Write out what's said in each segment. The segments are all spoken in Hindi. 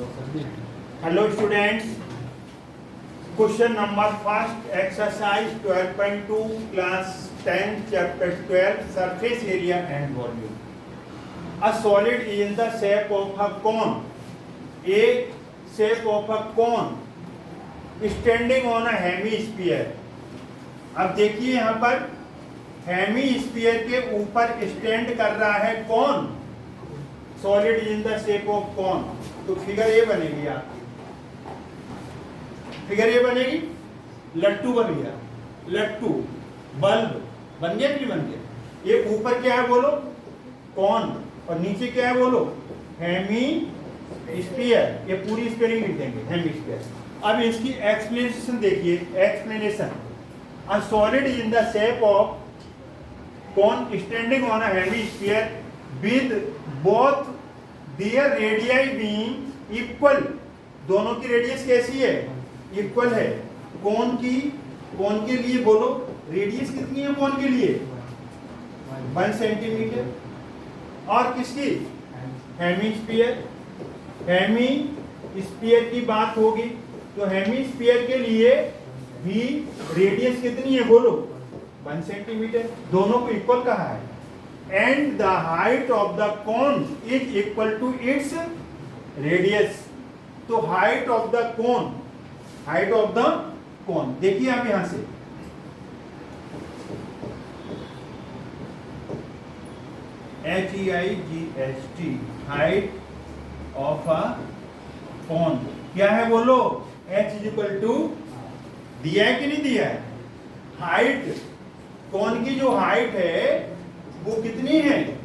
Hello students, question number first, exercise 12.2, class 10, chapter 12, surface area and volume. A solid is in the shape of a cone. A shape of a cone standing on a hemisphere. अब देखिए यहाँ पर हेमीस्फीयर के ऊपर स्टैंड कर रहा है कौन? Solid in the shape of कौन. तो फिगर ए बनेगी आपकी. फिगर ए बनेगी. लट्टू बन गया. लट्टू बल्ब बन गया कि बन गया. ये ऊपर क्या है बोलो? कौन. और नीचे क्या है बोलो? हेमीस्फीयर. ये पूरी स्पेलिंग लिख देंगे हेमीस्फीयर. अब इसकी एक्सप्लेनेशन देखिए. Explanation. A solid is in the shape of cone standing on a hemisphere with both their radii being equal. दोनों की रेडियस कैसी है? इक्वल है. कोन के लिए बोलो रेडियस कितनी है? कोन के लिए 1 सेंटीमीटर. और किसकी? हेमीस्फीयर. हेमीस्फीयर की बात होगी तो हेमीस्फीयर के लिए भी रेडियस कितनी है बोलो? 1 सेंटीमीटर. दोनों को इक्वल कहा है. And the height of the cone is equal to its radius. तो हाइट ऑफ द कोन देखिए आप यहां से. HEIGHT height of a cone क्या है बोलो? H इज इक्वल टू दिया है कि नहीं दिया है? हाइट कौन की जो हाइट है वो कितनी है?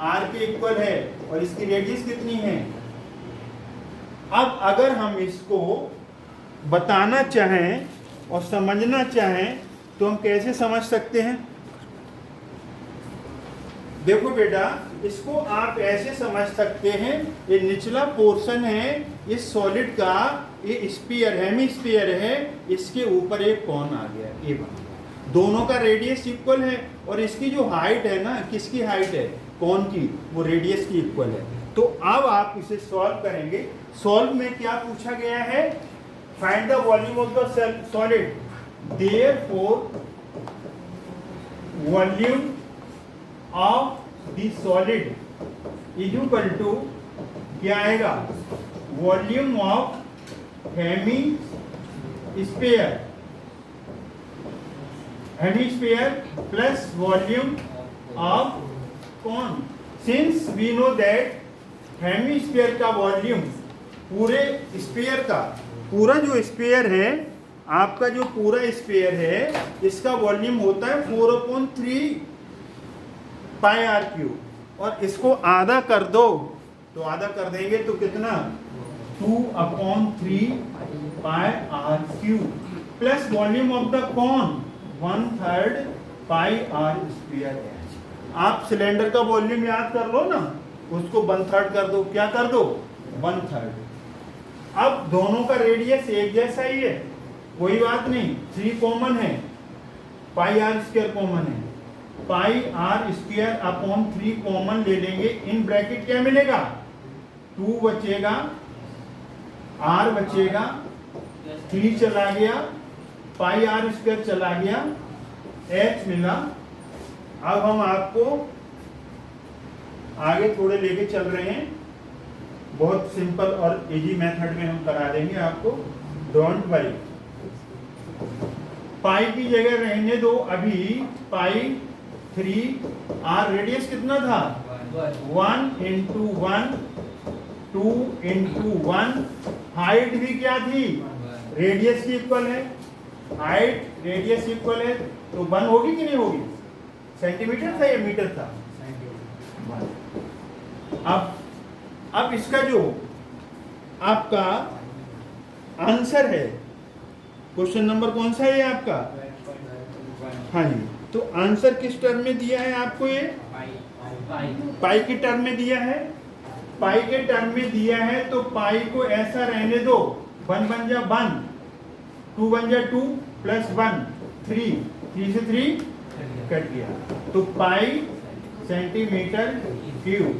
R के इक्वल है. और इसकी रेडियस कितनी है? अब अगर हम इसको बताना चाहें और समझना चाहें तो हम कैसे समझ सकते हैं? देखो बेटा, इसको आप ऐसे समझ सकते हैं. ये निचला पोर्शन है इस सॉलिड का. ये स्फीयर हेमीस्फीयर है. इसके ऊपर एक कोन आ गया. ये बना. दोनों का रेडियस इक्वल है. और इसकी जो हाइट है ना, किसकी हाइट है? कोन की. वो रेडियस की इक्वल है. तो अब आप इसे सॉल्व करेंगे. सॉल्व में क्या पूछा गया है? Find the volume of the solid. Therefore volume of the solid is equal to क्या आएगा? Volume of hemisphere plus volume of cone. Since we know that hemisphere का वॉल्यूम पूरे स्फीयर का, पूरा जो स्फीयर है आपका, जो पूरा स्फीयर है इसका वॉल्यूम होता है 4/3 पाई आर क्यूब. और इसको आधा कर दो तो आधा कर देंगे तो कितना? 2/3 pi r cube plus volume of the cone 1/3 pi r square. आप सिलेंडर का वॉल्यूम याद कर लो ना, उसको 1/3 कर दो. क्या कर दो? 1/3. अब दोनों का रेडियस एक जैसा ही है, कोई बात नहीं. 3 कॉमन है, पाई आर स्क्वायर कॉमन है. पाई आर स्क्वायर अपॉन 3 कॉमन ले लेंगे. इन ब्रैकेट क्या मिलेगा? 2 बचेगा, r बचेगा, 3 चला गया, पाई आर स्क्वायर चला गया, h मिला. अब हम आपको आगे थोड़े लेके चल रहे हैं. बहुत सिंपल और इजी मेथड में हम करा देंगे आपको. Don't worry. पाई की जगह रहने दो अभी. पाई 3 आर रेडियस कितना था? 1 × 1 2 × 1. हाइट भी क्या थी? रेडियस की इक्वल है. हाइट रेडियस इक्वल है तो 1 होगी कि नहीं होगी? सेंटीमीटर था या मीटर था? अब इसका जो आपका आंसर है, क्वेश्चन नंबर कौन सा है आपका? हाँ जी. तो आंसर किस टर्म में दिया है आपको? ये पाई के टर्म में दिया है. पाई के टर्म में दिया है तो पाई को ऐसा रहने दो. 1 बन जा 1, 2 बन जा 2 प्लस 1 3, 3 से 3 कट गया. तो पाई centimetre cube.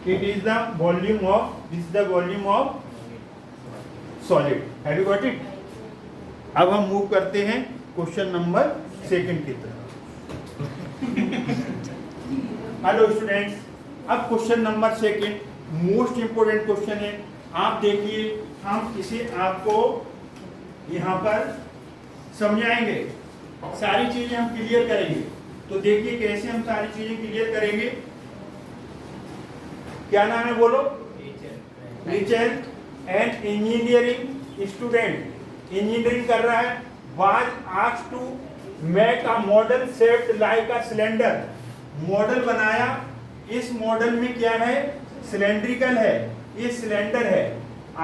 It is the volume of, this is the volume of solid. Have you got it? अब हम मूव करते हैं क्वेश्चन नंबर 2 की तरफ. हेलो स्टूडेंट्स, अब question number 2 most important question है. आप देखिए, हम इसे आपको यहाँ पर समझाएंगे, सारी चीजें हम क्लियर करेंगे. तो देखिए कैसे हम सारी चीजें क्लियर करेंगे. क्या नाम है बोलो? Teacher and engineering student, engineering कर रहा है, was asked to make a model shaped like a cylinder. Model बनाया, इस मॉडल में क्या है? सिलेंड्रिकल है, ये सिलेंडर है.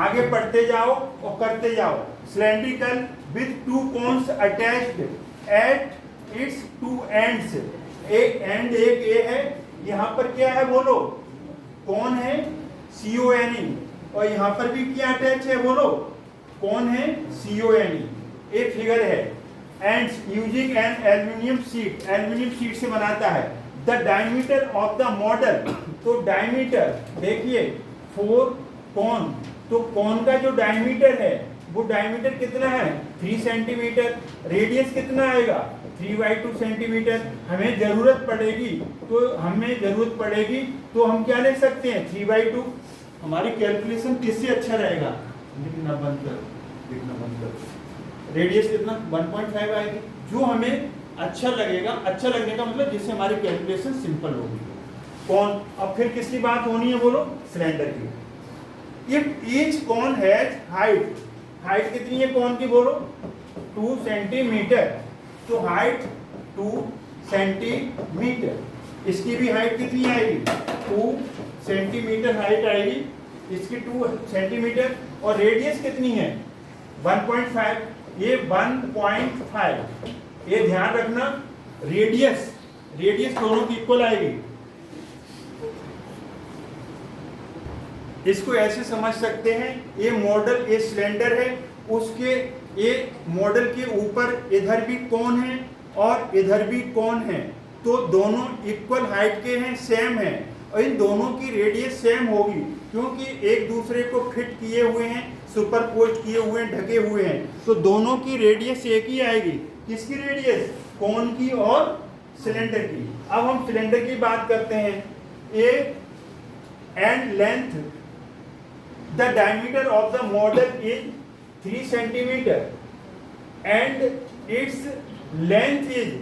आगे पढ़ते जाओ और करते जाओ. Cylindrical with 2 cones attached at its 2 ends. एक एंड एक ए है, यहाँ पर क्या है बोलो? कौन है? CONE. और यहाँ पर भी क्या अटैच है बोलो? कौन है? CONE. एक फिगर है. Ends using an aluminium sheet, aluminium sheet से बनाता है. The diameter of the model, तो डायमीटर देखिए 4 कौन, तो कौन का जो डायमीटर है वो डायमीटर कितना है? 3 सेंटीमीटर. रेडियस कितना आएगा? 3/2 सेंटीमीटर. हमें जरूरत पड़ेगी तो हम क्या ले सकते हैं? 3/2. हमारी कैलकुलेशन किससे अच्छा रहेगा? लिखना बंद करो. रेडियस कितना? 1.5 आएगी. जो हमें अच्छा लगेगा, अच्छा लगने का मतलब जिससे हमारी कैलकुलेशन सिंपल होगी. कौन? अब फिर किसकी बात होनी है बोलो? सिलेंडर की. इफ ईच कौन हैज हाइट, हाइट कितनी है कौन की बोलो? 2 सेंटीमीटर. तो हाइट 2 सेंटीमीटर. इसकी भी हाइट कितनी आएगी? 2 सेंटीमीटर हाइट आएगी. इसकी 2 सेंटीमीटर. और रेडियस कितनी है? 1.5. ये 1.5. ये ध्यान रखना, रेडियस दोनों की इक्वल आएगी. इसको ऐसे समझ सकते हैं, ये मॉडल, ये सिलेंडर है, उसके ये मॉडल के ऊपर इधर भी कौन है और इधर भी कौन है. तो दोनों इक्वल हाइट के हैं, सेम है, और इन दोनों की रेडियस सेम होगी क्योंकि एक दूसरे को फिट किए हुए हैं, सुपरपोज किए हुए हैं, ढके हुए हैं. तो दोनों की रेडियस एक ही आएगी. किसकी रेडियस? कौन की और सिलेंडर की. अब हम सिलेंडर की बात करते हैं. A and length, the diameter of the model is 3 centimetre and its length is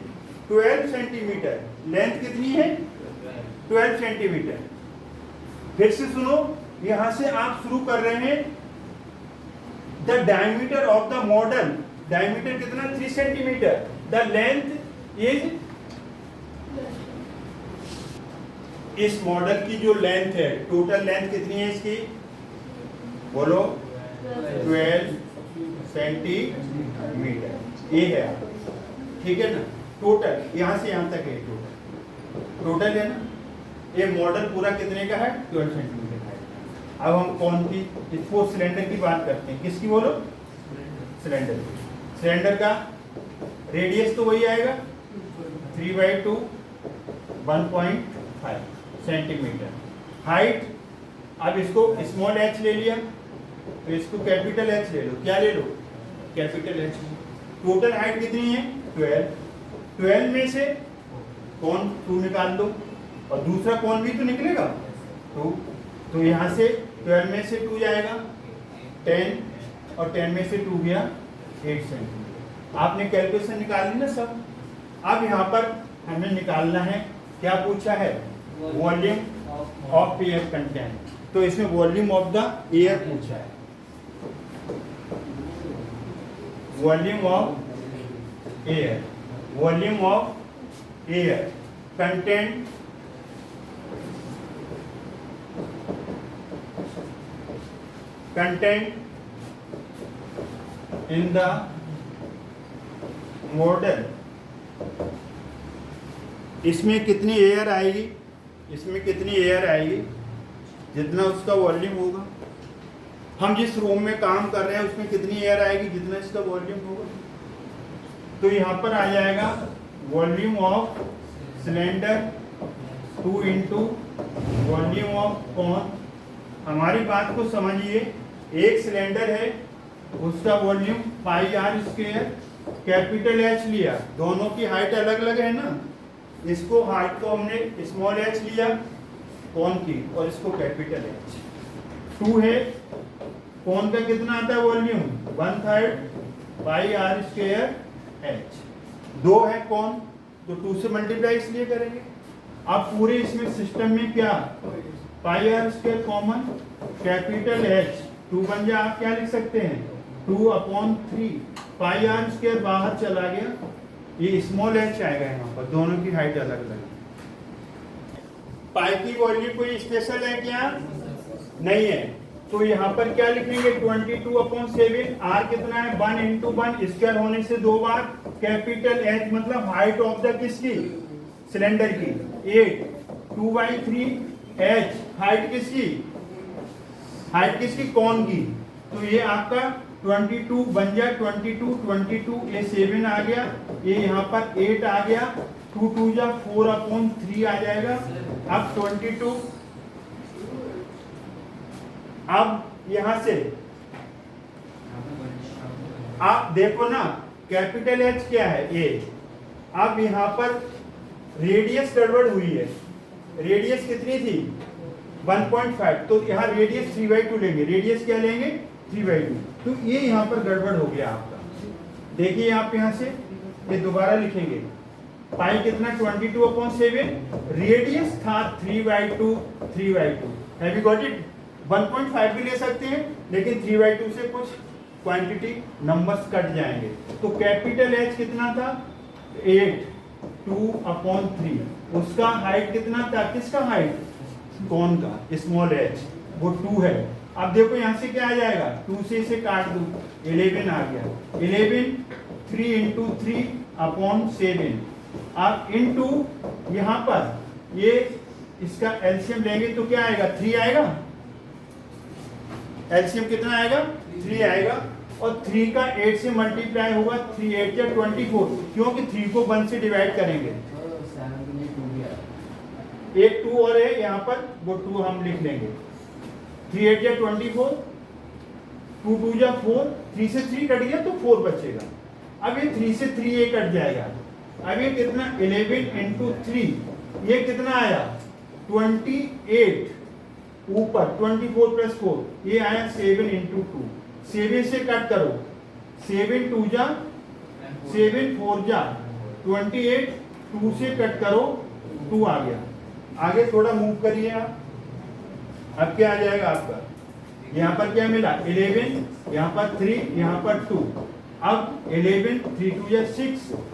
12 centimetre. Length कितनी है? 12 सेंटीमीटर. फिर से सुनो, यहां से आप शुरू कर रहे हैं. The diameter of the model, diameter कितना? 3 सेंटीमीटर. द लेंथ इज, इस मॉडल की जो लेंथ है, टोटल लेंथ कितनी है इसकी बोलो? 12 सेंटीमीटर. ये है, ठीक है ना? टोटल यहां से यहां तक है, टोटल है ना? ये मॉडल पूरा कितने का है? 12 सेंटीमीटर का है. अब हम कौन की, इसको सिलेंडर की बात करते हैं. किसकी बोलो? सिलेंडर. सिलेंडर का रेडियस तो वही आएगा 3/2 1.5 सेंटीमीटर. हाइट, अब इसको स्मॉल h ले लिया तो इसको कैपिटल H ले लो. क्या ले लो? Capital H. टोटल हाइट कितनी है? 12. 12 में से कौन 2 निकाल दो और दूसरा कौन भी तो निकलेगा 2. तो यहाँ से 12 में से 2 जाएगा 10 और 10 में से 2 गया 8 सेंटीमीटर. आपने कैलकुलेशन निकाल ली ना सब. अब यहाँ पर हमें निकालना है, क्या पूछा है? Volume of air content. तो इसमें वॉल्यूम ऑफ द एयर पूछा है. Volume of air, volume of air content in the model. इसमें कितनी एयर आएगी? इसमें कितनी एयर आएगी? जितना उसका वॉल्यूम होगा. हम जिस रूम में काम कर रहे हैं उसमें कितनी एयर आएगी? जितना इसका वॉल्यूम होगा. तो यहाँ पर आ जाएगा volume of cylinder 2 × volume of cone, हमारी बात को समझिए, एक सिलेंडर है उसका volume pi r square, capital H लिया, दोनों की हाइट अलग अलग है ना, इसको हाइट को हमने स्मॉल एच लिया कॉन की और इसको कैपिटल एच। 2 है कॉन का कितना आता है volume 1/3 pi r square H. 2 है कॉन तो 2 से मल्टीप्लाई इसलिए करेंगे। अब पूरे इसमें सिस्टम में क्या pi r square common, capital H 2 बन जाए, आप क्या लिख सकते हैं 2/3 पाई आर स्क्वायर बाहर चला गया, ये स्मॉल एच आएगा यहाँ पर, दोनों की हाइट अलग अलग है। पाई की वॉल्यूम कोई स्पेशल है क्या? नहीं है, तो यहाँ पर क्या लिखेंगे 22/7, आर कितना है 1 × 1 स्क्वायर होने से 2 बार, कैपिटल एच मतलब हाइट ऑफ द किसकी सिलेंडर की 8, 2/3 एच हाइट किसकी कॉन की, तो ये आपका 22 बन जाए 22 ये 7 आ गया, ये यहाँ पर 8 आ गया, 2 2 जा 4/3 आ जाएगा। अब 22, अब यहां से आप देखो ना कैपिटल एच क्या है ए, अब यहां पर रेडियस गड़बड़ हुई है, रेडियस कितनी थी 1.5, तो यहाँ रेडियस 3/2 लेंगे, रेडियस क्या लेंगे 3/2, तो ये यहाँ पर गड़बड़ हो गया आपका। देखिए आप यहाँ से ये दोबारा लिखेंगे, पाई कितना 22/7, रेडियस था 3/2, हैव यू गॉट इट। 1.5 भी ले सकते हैं लेकिन 3/2 से कुछ क्वांटिटी नंबर्स कट जाएंगे, तो कैपिटल एच कितना था 8, 2/3, उसका हाइट कितना था, किसका हाइट कौन का स्मॉल एच, वो 2 है। अब देखो यहाँ से क्या आ जाएगा 2 से इसे काट दो 11 आ गया, 11 3 × 3/7, अब इनटू यहाँ पर ये इसका एलसीएम लेंगे तो क्या आएगा 3 आएगा, एलसीएम कितना आएगा 3 आएगा, और 3 का 8 से मल्टीप्लाई होगा, 3 8 या 24, क्योंकि 3 को 1 से डिवाइड करेंगे, एक 2 और है यहाँ पर, वो 2 हम लिख लेंगे, 3 8 या 24, 2 2 या 4, 3 से 3 कट गया तो 4 बचेगा। अब ये 3 से 3 ये कट जाएगा, अब ये कितना 11 × 3, ये कितना आया 28, ऊपर 24 + 4, ये आया 7 × 2, 7 से कट करो, 7 2 जा 7 4 जा 28, 2 से कट करो 2 आ गया। आगे थोड़ा मूव करिए आप, अब क्या आ जाएगा आपका, यहाँ पर क्या मिला 11, यहाँ पर 3, यहाँ पर 2, अब 11 3 2 या 6,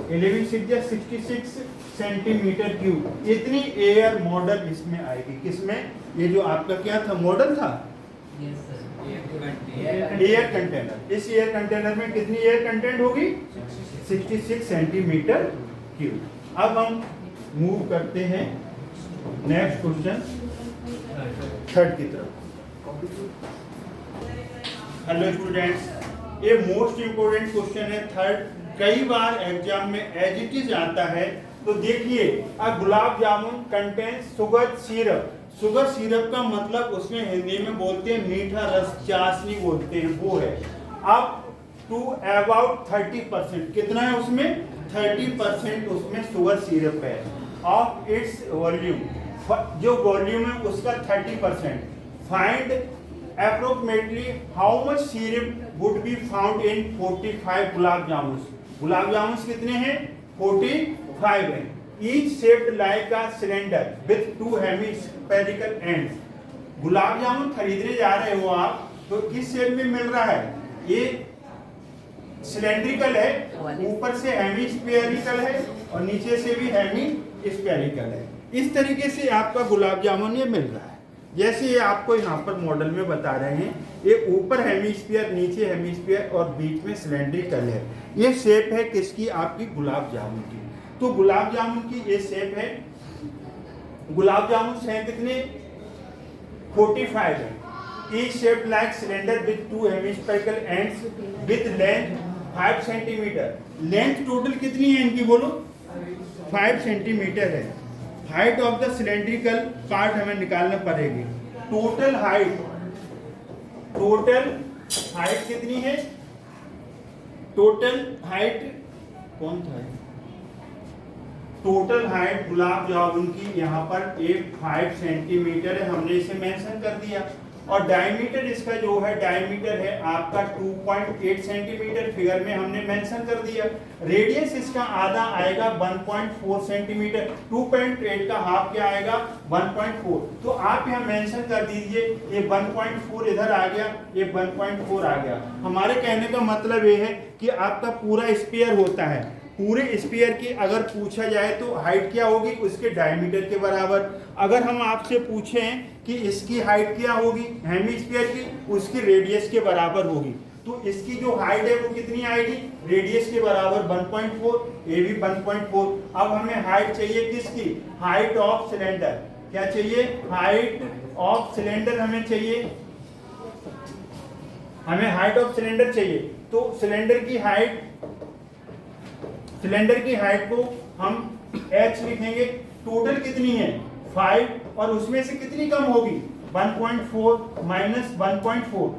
11 6 या 66 सेंटीमीटर क्यूब, इतनी एयर मॉडल इसमें आएगी, किसमें, ये जो आपका क्या था मॉडल था एयर कंटेनर, इस एयर कंटेनर में कितनी एयर कंटेंट होगी 66 सेंटीमीटर क्यूब। अब हम मूव करते हैं नेक्स्ट क्वेश्चन 3rd की तरफ। हेलो स्टूडेंट्स, ये मोस्ट इंपोर्टेंट क्वेश्चन है 3rd, कई बार एग्जाम में एज इट इज आता है। तो देखिए, gulab jamun contains sugar syrup, sugar syrup का मतलब उसमें हिंदी में बोलते हैं मीठा रस, चाशनी बोलते हैं, वो है। अब टू अबाउट 30%, कितना है उसमें 30% उसमें शुगर सिरप है, ऑफ इट्स वॉल्यूम, जो वॉल्यूम है उसका 30%, find approximately how much syrup would be found in 45 gulab jamun. Gulab jamun कितने हैं 45 है। Each shaped like a cylinder with 2 hemispherical ends. Gulab jamun खरीदने जा रहे हो आप, तो किस शेप में मिल रहा है, ये सिलेंड्रिकल है, ऊपर से हेमिस्फेरिकल है और नीचे से भी हेमिस्फेरिकल है। इस तरीके से आपका गुलाब जामुन ये मिल रहा है, जैसे ये आपको यहाँ पर मॉडल में बता रहे हैं, ये ऊपर हेमिस्फीयर, नीचे हेमिस्फीयर और बीच में सिलेंड्रिकल है। ये शेप है किसकी, आपकी गुलाब जामुन की। तो गुलाब जामुन की ये शेप है। गुलाब जामुन है कितने 45 है। Each shaped like cylinder with 2 hemispherical ends with length 5 centimetre. Length total कितनी है इनकी बोलो 5 सेंटीमीटर है। Height of the cylindrical part हमें निकालना पड़ेगी। टोटल हाइट कितनी है? टोटल हाइट कौन था? टोटल हाइट गुलाब जामुन की यहाँ पर 5 सेंटीमीटर है, हमने इसे मेंशन कर दिया। और डायमीटर इसका जो है डायमीटर है आपका 2.8 सेंटीमीटर, फिगर में हमने मेंशन कर दिया। रेडियस इसका आधा आएगा 1.4 सेंटीमीटर, 2.8 का हाफ क्या आएगा 1.4। तो आप यहाँ मेंशन कर दीजिए, ये 1.4 इधर आ गया, ये 1.4 आ गया। हमारे कहने का मतलब ये है कि आपका पूरा स्फीयर होता है, पूरे स्फीयर की अगर पूछा जाए तो हाइट क्या होगी उसके डायमीटर के बराबर। अगर हम आपसे पूछें कि इसकी हाइट क्या होगी हेमिस्फीयर की, उसकी रेडियस के बराबर होगी। तो इसकी जो हाइट है वो कितनी आएगी? रेडियस के बराबर 1.4, ये भी 1.4। अब हमें हाइट चाहिए किसकी? Height of cylinder. क्या चाहिए? हाइट ऑफ सिलेंडर हमें चाहिए, हमें हाइट ऑफ सिलेंडर चाहिए। तो सिलेंडर की हाइट को हम h लिखेंगे। टोटल कितनी है? 5, और उसमें से कितनी कम होगी? 1.4 माइनस 1.4।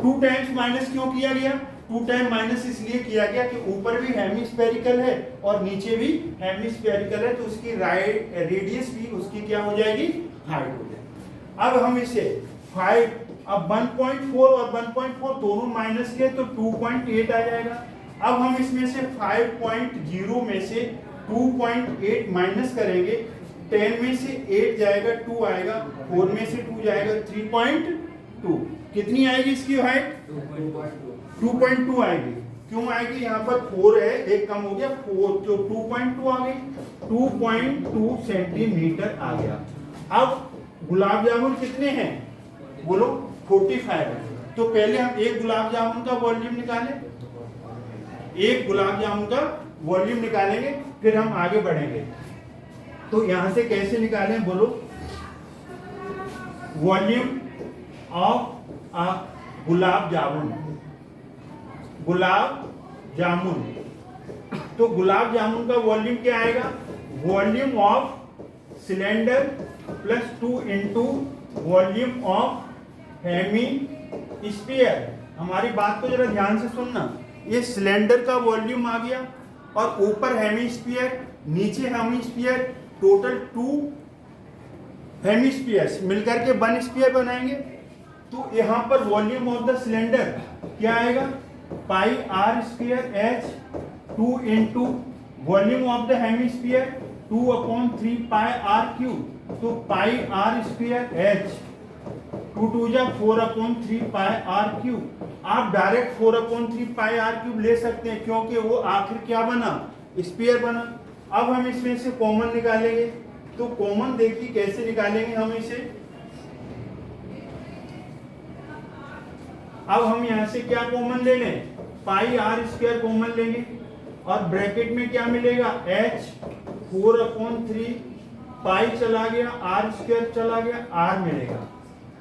2 टाइम्स माइनस क्यों किया गया? 2 टाइम माइनस इसलिए किया गया कि ऊपर भी हेमिस्फेरिकल है और नीचे भी हेमिस्फेरिकल है, तो उसकी रेडियस भी उसकी क्या हो जाएगी? हाइट हो जाएगी। अब हम इसे 5, अब 1.4 और 1.4 दोनों माइनस किए तो 2.8 आ जाएगा। अब हम इसमें से 5.0 में से 2.8 माइनस करेंगे, 10 में से 8 जाएगा 2 आएगा, 4 में से 2 जाएगा 3.2। कितनी आएगी इसकी हाइट? 2.2 आएगी। क्यों आएगी? यहाँ पर 4 है, एक कम हो गया 4, तो 2.2 आ गई, 2.2 सेंटीमीटर आ गया। अब गुलाब जामुन कितने हैं बोलो? 45 है। तो पहले हम एक गुलाब जामुन का वॉल्यूम निकालें, एक गुलाब जामुन का वॉल्यूम निकालेंगे, फिर हम आगे बढ़ेंगे। तो यहां से कैसे निकालें बोलो? वॉल्यूम ऑफ गुलाब जामुन, तो गुलाब जामुन का वॉल्यूम क्या आएगा? Volume of cylinder plus 2 into volume of hemisphere. हमारी बात को जरा ध्यान से सुनना। ये सिलेंडर का वॉल्यूम आ गया और ऊपर हेमिस्फीयर, नीचे हेमिस्फीयर, टोटल 2 हेमिस्फीयर्स मिलकर के 1 स्फीयर बनाएंगे। तो यहाँ पर वॉल्यूम ऑफ द सिलेंडर क्या आएगा? Pi r square H, 2 into volume of the hemisphere 2/3 pi r cube. तो पाई आर स्क्वायर एच 2 2 जा 4/3 पाई आर क्यूब। आप डायरेक्ट 4/3 पाई आर क्यूब ले सकते हैं क्योंकि वो आखिर क्या बना? स्फीयर बना। अब हम इसमें से कॉमन निकालेंगे। तो कॉमन देखिए कैसे निकालेंगे हम इसे। अब हम यहां से क्या कॉमन ले लें? पाई आर स्क्वायर कॉमन लेंगे और ब्रैकेट में क्या मिलेगा? h 4/3 पाई चला गया, आर स्क्वायर चला गया, आर मिलेगा।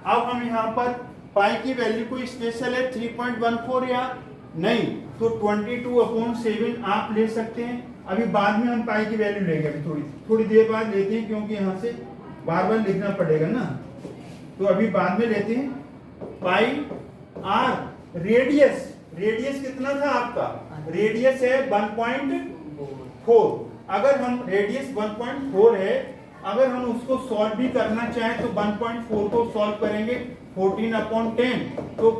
अब हम यहाँ पर पाई की वैल्यू को स्पेशल है 3.14 या नहीं तो 22/7 आप ले सकते हैं। अभी बाद में हम पाई की वैल्यू लेंगे, अभी थोड़ी देर बाद लेते हैं क्योंकि यहाँ से बार बार लिखना पड़ेगा ना, तो अभी बाद में लेते हैं। पाई आर रेडियस कितना था आपका? रेडियस है 1.4। अगर हम रेडियस 1.4 है, अगर हम उसको सॉल्व भी करना चाहें तो 1.4 को सॉल्व करेंगे 14/10 तो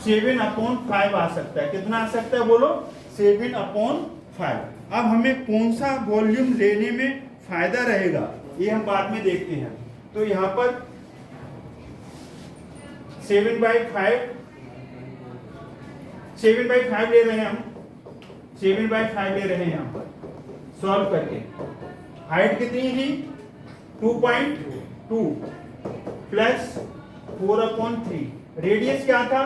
7/5 आ सकता है। कितना आ सकता है बोलो? 7/5। अब हमें कौन सा वॉल्यूम लेने में फायदा रहेगा ये हम बाद में देखते हैं। तो यहाँ पर 7/5 ले रहे हैं हम, 7/5 ले रहे हैं यहाँ पर सॉल्व करके। हाइट कितनी थी? 2.2 प्लस 4/3। रेडियस क्या था?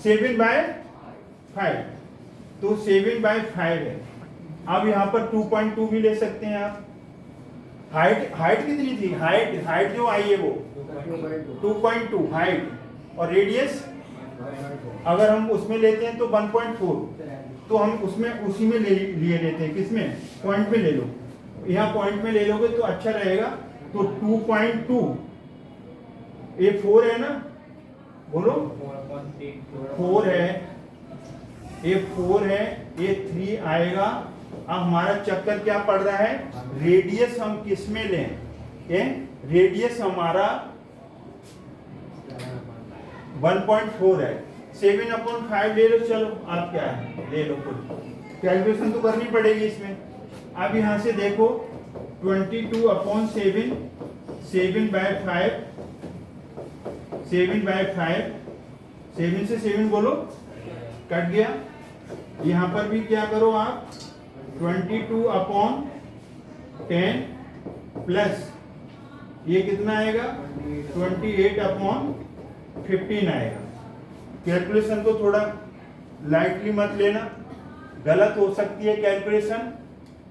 7/5, तो 7/5 है। अब यहाँ पर 2.2 भी ले सकते हैं आप। हाइट कितनी थी? हाइट जो आई है वो 2.2 हाइट, और रेडियस अगर हम उसमें लेते हैं तो 1.4, तो हम उसमें उसी में लिए लेते हैं, किसमें, पॉइंट में ले लो, यहाँ पॉइंट में ले लोगे तो अच्छा रहेगा। तो 2.2, ये 4 है ना, बोलो 4 है, ये 4 है, ये 3 आएगा। अब हमारा चक्कर क्या पड़ रहा है, रेडियस हम किस में लें, ये रेडियस हमारा 1.4 है, 7/5 ले लो, चलो आप क्या है ले लो, कुछ कैलकुलेशन तो करनी पड़ेगी इसमें। अब यहाँ से देखो 22/7, 7/5, 7/5, 7 से 7 बोलो, कट गया। यहाँ पर भी क्या करो आप, 22/10 प्लस ये कितना आएगा, 28/15 आएगा। कैलकुलेशन को थोड़ा लाइटली मत लेना, गलत हो सकती है कैलकुलेशन,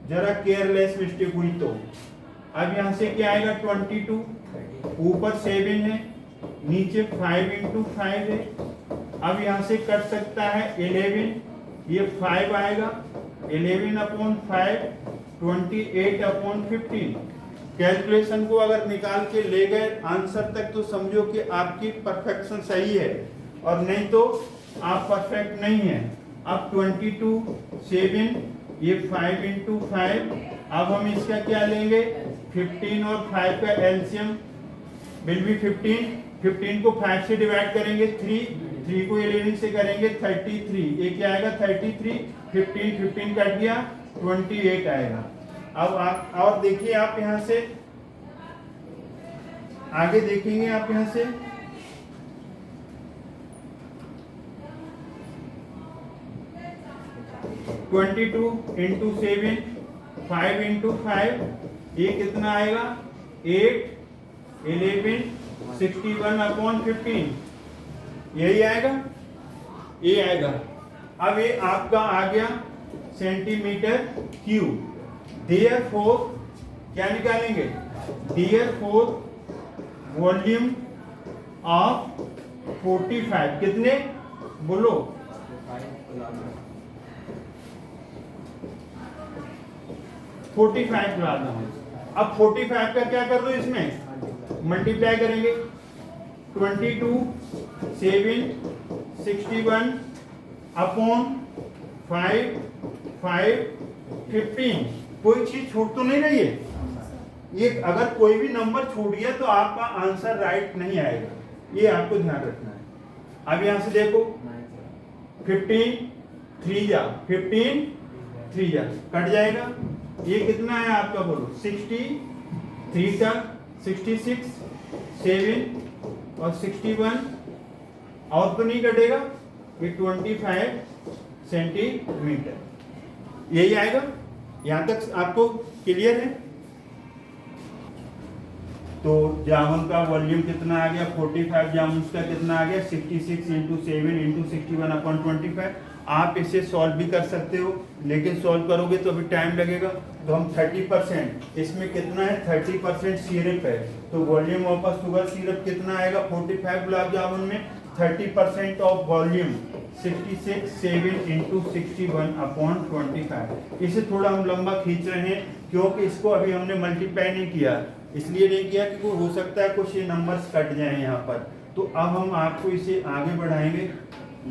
जरा केयरलेस मिस्टेक हुई तो। अब यहाँ से क्या आएगा, 22, ऊपर 7 है, नीचे 5/5 है। अब यहाँ से कट सकता है 11, ये 5 आएगा, 11/5, 28/15। कैलकुलेशन को अगर निकाल के ले गए आंसर तक तो समझो कि आपकी परफेक्शन सही है, और नहीं तो आप परफेक्ट नहीं है। अब 22, 7, ये 5/5। अब हम इसका क्या लेंगे, 15 और 5 का एलसीएम विल बी 15। 15 को 5 से डिवाइड करेंगे 3 को 11 से करेंगे 33, ये क्या आएगा 33, 15 कट गया 28 आएगा। अब आप और देखिए, आप यहां से आगे देखेंगे, आप यहां से 22 इंटू 7, 5/5, ये कितना आएगा 8, 11, 61/15, यही आएगा, ये आएगा। अब ये आपका आ गया सेंटीमीटर क्यूब। देयरफॉर क्या निकालेंगे, देयरफॉर वॉल्यूम ऑफ 45 कितने बोलो, 45 डालना है। अब 45 का क्या कर दो, इसमें मल्टीप्लाई करेंगे, 22, 7, 61/5, 15। कोई चीज छूट तो नहीं रही है, ये अगर कोई भी नंबर छूट गया तो आपका आंसर राइट नहीं आएगा, ये आपको ध्यान रखना है। अब यहां से देखो 15, 3 जा 15, 3 जा कट जाएगा, ये कितना है आपका बोलो 63 का 66, 7 और 61, और तो नहीं कटेगा, ये 25 सेंटीमीटर, यही आएगा। यहां तक आपको क्लियर है। तो जामुन का वॉल्यूम कितना आ गया 45, जामुन का कितना आ गया 66 इंटू 7 इंटू 61/25। आप इसे सॉल्व भी कर सकते हो, लेकिन सॉल्व करोगे तो अभी टाइम लगेगा। तो हम 30%, इसमें कितना है 30% सिरप है, तो वॉल्यूम ऑफ शुगर सिरप कितना आएगा 45 गुलाब जामुन में 30% ऑफ वॉल्यूम 66, 7 इंटू 61/25। इसे थोड़ा हम लंबा खींच रहे हैं क्योंकि इसको अभी हमने मल्टीप्लाई नहीं किया, इसलिए नहीं किया कि हो सकता है कुछ ये नंबर्स कट जाएं यहाँ पर। तो अब हम आपको इसे आगे बढ़ाएंगे,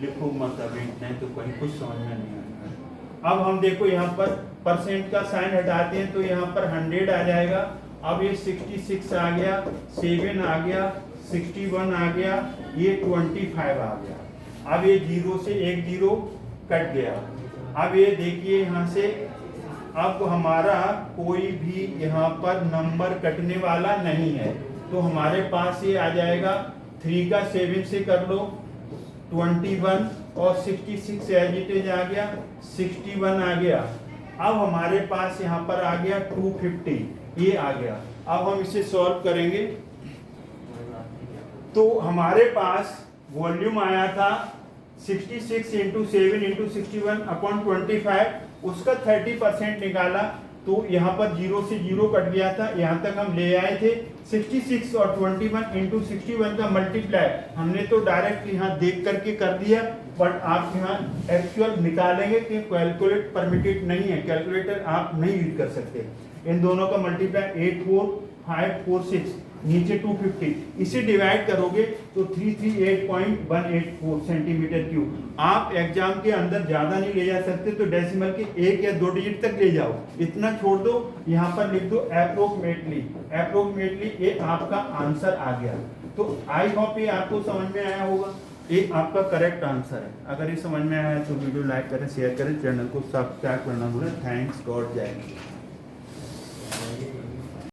लिखो मत अभी, नहीं तो कहीं कुछ समझ में नहीं आएगा। अब हम देखो यहाँ पर परसेंट का साइन हटाते हैं तो यहाँ पर 100 आ जाएगा। अब ये 66 आ गया, 7 आ गया, 61 आ गया, ये 25 आ गया। अब ये 0 से 1 0 कट गया। अब ये देखिए यहाँ से अब हमारा कोई भी यहाँ पर नंबर कटने वाला नहीं है, तो हमारे पास ये आ जाएगा 3 का 7 से कर लो 21 और 66 एज इट इज आ गया, 61 आ गया। अब हमारे पास यहाँ पर आ गया 250, ये आ गया। अब हम इसे सॉल्व करेंगे तो हमारे पास वॉल्यूम आया था 66 इंटू 7 इंटू 61/25, उसका 30% निकाला तो यहाँ पर 0 से 0 कट गया था, यहाँ तक हम ले आए थे 66 और 21 इंटू 61 का मल्टीप्लाई हमने तो डायरेक्ट यहाँ देख करके कर दिया, बट आप यहाँ एक्चुअल निकालेंगे कि कैलकुलेट परमिटेड नहीं है, कैलकुलेटर आप नहीं यूज कर सकते। इन दोनों का मल्टीप्लाई 84546 नीचे 250, इसे डिवाइड करोगे तो 338.184 सेंटीमीटर क्यूब। आप एग्जाम के अंदर ज्यादा नहीं ले जा सकते तो डेसिमल के 1 या 2 डिजिट तक ले जाओ, इतना छोड़ दो, यहाँ पर लिख दो अप्रोक्सीमेटली। अप्रोक्सीमेटली ये आपका आंसर आ गया। तो आई होप ये आपको समझ में आया होगा, ये आपका करेक्ट आंसर है। अगर ये समझ में आया तो वीडियो लाइक करें, शेयर करें, चैनल को सब्सक्राइब करना भूलें। थैंक्स, गॉड जय हिंद।